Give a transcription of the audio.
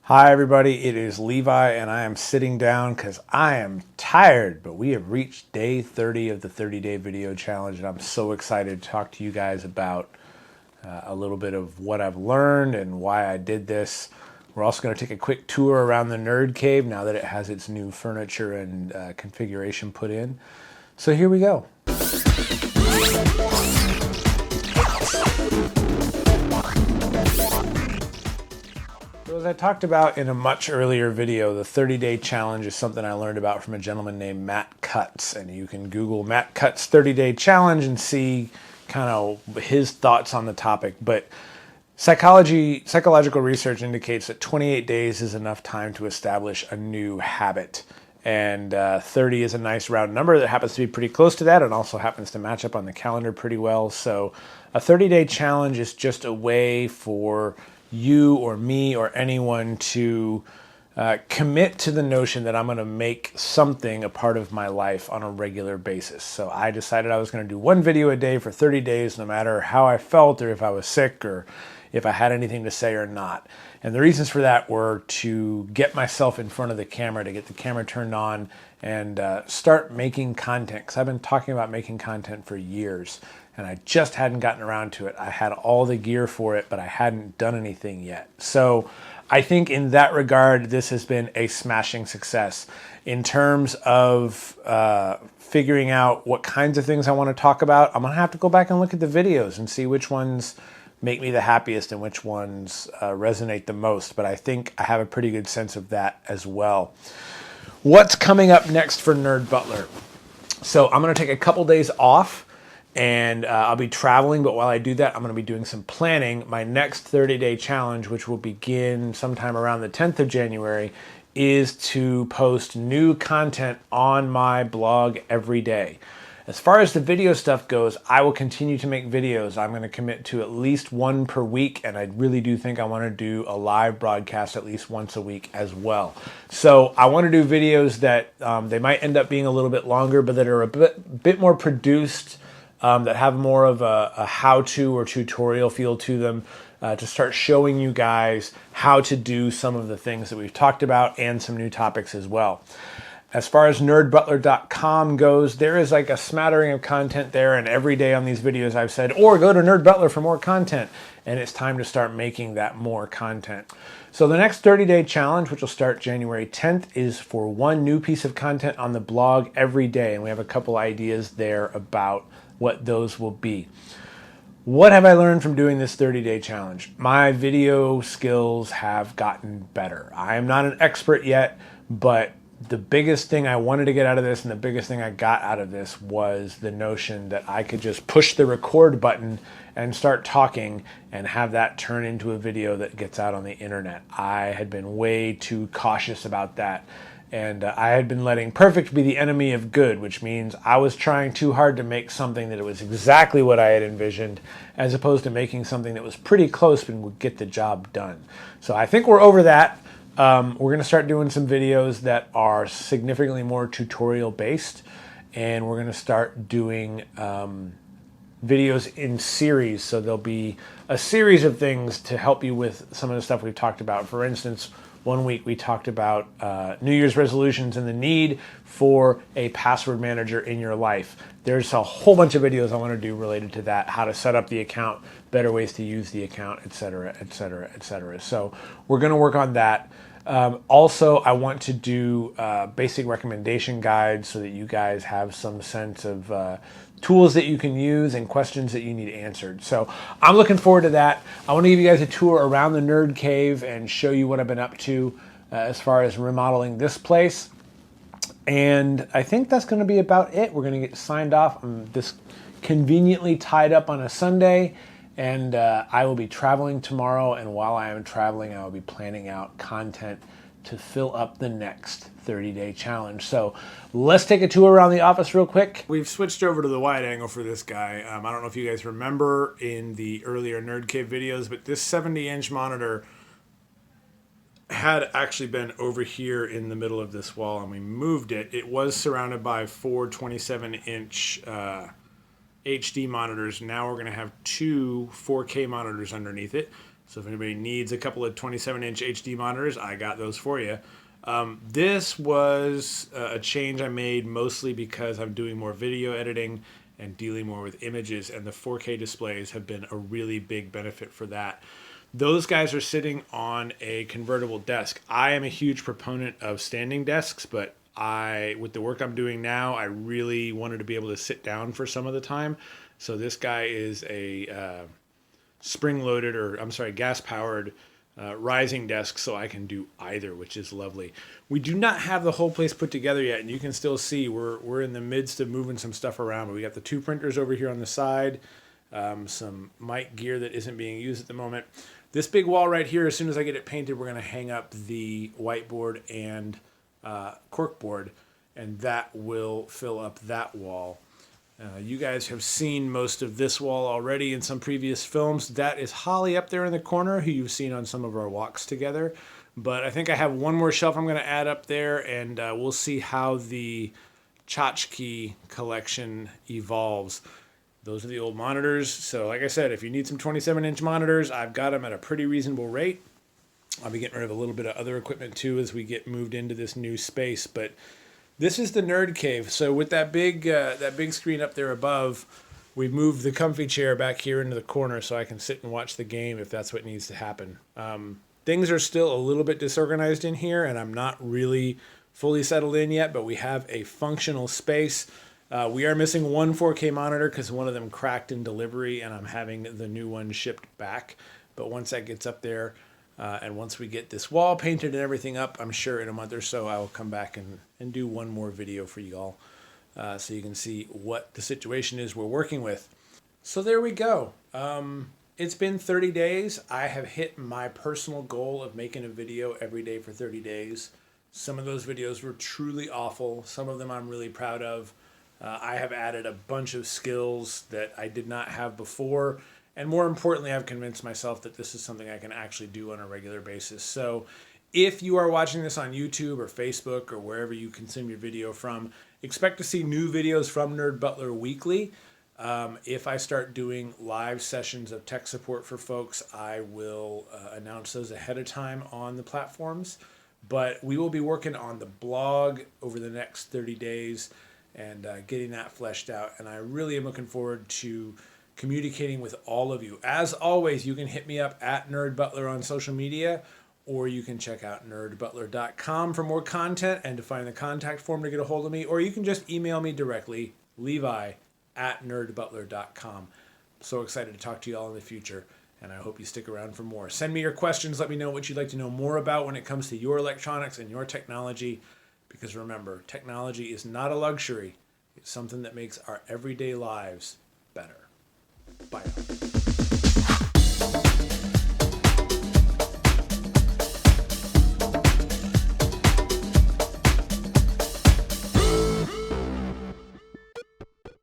Hi everybody, it is Levi and I am sitting down because I am tired, but we have reached day 30 of the 30-day video challenge and I'm so excited to talk to you guys about a little bit of what I've learned and why I did this. We're also going to take a quick tour around the Nerd Cave now that it has its new furniture and configuration put in. So here we go. So as I talked about in a much earlier video, the 30-day challenge is something I learned about from a gentleman named Matt Cutts. And you can Google Matt Cutts 30-day challenge and see kind of his thoughts on the topic. But psychological research indicates that 28 days is enough time to establish a new habit. And 30 is a nice round number that happens to be pretty close to that and also happens to match up on the calendar pretty well. So a 30-day challenge is just a way for you or me or anyone to commit to the notion that I'm going to make something a part of my life on a regular basis. So I decided I was going to do one video a day for 30 days, no matter how I felt or if I was sick or if I had anything to say or not. And the reasons for that were to get myself in front of the camera, to get the camera turned on and start making content. Because I've been talking about making content for years and I just hadn't gotten around to it. I had all the gear for it, but I hadn't done anything yet. So I think in that regard, this has been a smashing success. In terms of figuring out what kinds of things I want to talk about, I'm going to have to go back and look at the videos and see which ones make me the happiest and which ones resonate the most. But I think I have a pretty good sense of that as well. What's coming up next for Nerd Butler? So I'm going to take a couple days off and I'll be traveling. But while I do that, I'm going to be doing some planning. My next 30-day challenge, which will begin sometime around the 10th of January, is to post new content on my blog every day. As far as the video stuff goes, I will continue to make videos. I'm going to commit to at least one per week, and I really do think I want to do a live broadcast at least once a week as well. So I want to do videos that they might end up being a little bit longer, but that are a bit more produced, that have more of a how-to or tutorial feel to them, to start showing you guys how to do some of the things that we've talked about and some new topics as well. As far as nerdbutler.com goes, there is like a smattering of content there, and every day on these videos I've said, or go to Nerd Butler for more content, and it's time to start making that more content. So the next 30-day challenge, which will start January 10th, is for one new piece of content on the blog every day, and we have a couple ideas there about what those will be. What have I learned from doing this 30-day challenge? My video skills have gotten better. I am not an expert yet, but the biggest thing I wanted to get out of this and the biggest thing I got out of this was the notion that I could just push the record button and start talking and have that turn into a video that gets out on the internet. I had been way too cautious about that. And I had been letting perfect be the enemy of good, which means I was trying too hard to make something that it was exactly what I had envisioned, as opposed to making something that was pretty close and would get the job done. So I think we're over that. We're going to start doing some videos that are significantly more tutorial based, and we're going to start doing videos in series. So there'll be a series of things to help you with some of the stuff we've talked about. For instance, one week we talked about New Year's resolutions and the need for a password manager in your life. There's a whole bunch of videos I want to do related to that, how to set up the account, better ways to use the account, etc., etc., etc. So we're going to work on that. Also, I want to do basic recommendation guides so that you guys have some sense of tools that you can use and questions that you need answered. So I'm looking forward to that. I want to give you guys a tour around the Nerd Cave and show you what I've been up to as far as remodeling this place. And I think that's going to be about it. We're going to get signed off. I'm this conveniently tied up on a Sunday, and I will be traveling tomorrow. And while I am traveling, I will be planning out content to fill up the next 30-day challenge. So let's take a tour around the office real quick. We've switched over to the wide angle for this guy. I don't know if you guys remember in the earlier Nerd Cave videos, but this 70-inch monitor had actually been over here in the middle of this wall, and we moved it. It was surrounded by four 27-inch HD monitors. Now we're going to have two 4K monitors underneath it. So if anybody needs a couple of 27-inch HD monitors, I got those for you. This was a change I made mostly because I'm doing more video editing and dealing more with images, and the 4K displays have been a really big benefit for that. Those guys are sitting on a convertible desk. I am a huge proponent of standing desks, but with the work I'm doing now, I really wanted to be able to sit down for some of the time. So this guy is a spring-loaded, or I'm sorry, gas-powered rising desk, so I can do either, which is lovely. We do not have the whole place put together yet, and you can still see we're in the midst of moving some stuff around. But we got the 2 printers over here on the side, some mic gear that isn't being used at the moment. This big wall right here, as soon as I get it painted, we're going to hang up the whiteboard and corkboard, and that will fill up that wall. You guys have seen most of this wall already in some previous films. That is Holly up there in the corner, who you've seen on some of our walks together. But I think I have one more shelf I'm going to add up there, and we'll see how the tchotchke collection evolves. Those are the old monitors. So like I said, if you need some 27-inch monitors, I've got them at a pretty reasonable rate. I'll be getting rid of a little bit of other equipment too as we get moved into this new space. But this is the Nerd Cave. So with that big screen up there above, we've moved the comfy chair back here into the corner so I can sit and watch the game if that's what needs to happen. Things are still a little bit disorganized in here, and I'm not really fully settled in yet, but we have a functional space. We are missing one 4K monitor because one of them cracked in delivery, and I'm having the new one shipped back. But once that gets up there, and once we get this wall painted and everything up, I'm sure in a month or so I will come back and do one more video for you all, so you can see what the situation is we're working with. So there we go. It's been 30 days. I have hit my personal goal of making a video every day for 30 days. Some of those videos were truly awful. Some of them I'm really proud of. I have added a bunch of skills that I did not have before. And more importantly, I've convinced myself that this is something I can actually do on a regular basis. So if you are watching this on YouTube or Facebook or wherever you consume your video from, expect to see new videos from Nerd Butler weekly. If I start doing live sessions of tech support for folks, I will announce those ahead of time on the platforms. But we will be working on the blog over the next 30 days and getting that fleshed out. And I really am looking forward to communicating with all of you. As always, you can hit me up at Nerd Butler on social media, or you can check out nerdbutler.com for more content and to find the contact form to get a hold of me, or you can just email me directly, levi@nerdbutler.com. So excited to talk to you all in the future, and I hope you stick around for more. Send me your questions. Let me know what you'd like to know more about when it comes to your electronics and your technology, because remember, technology is not a luxury. It's something that makes our everyday lives better. Bye.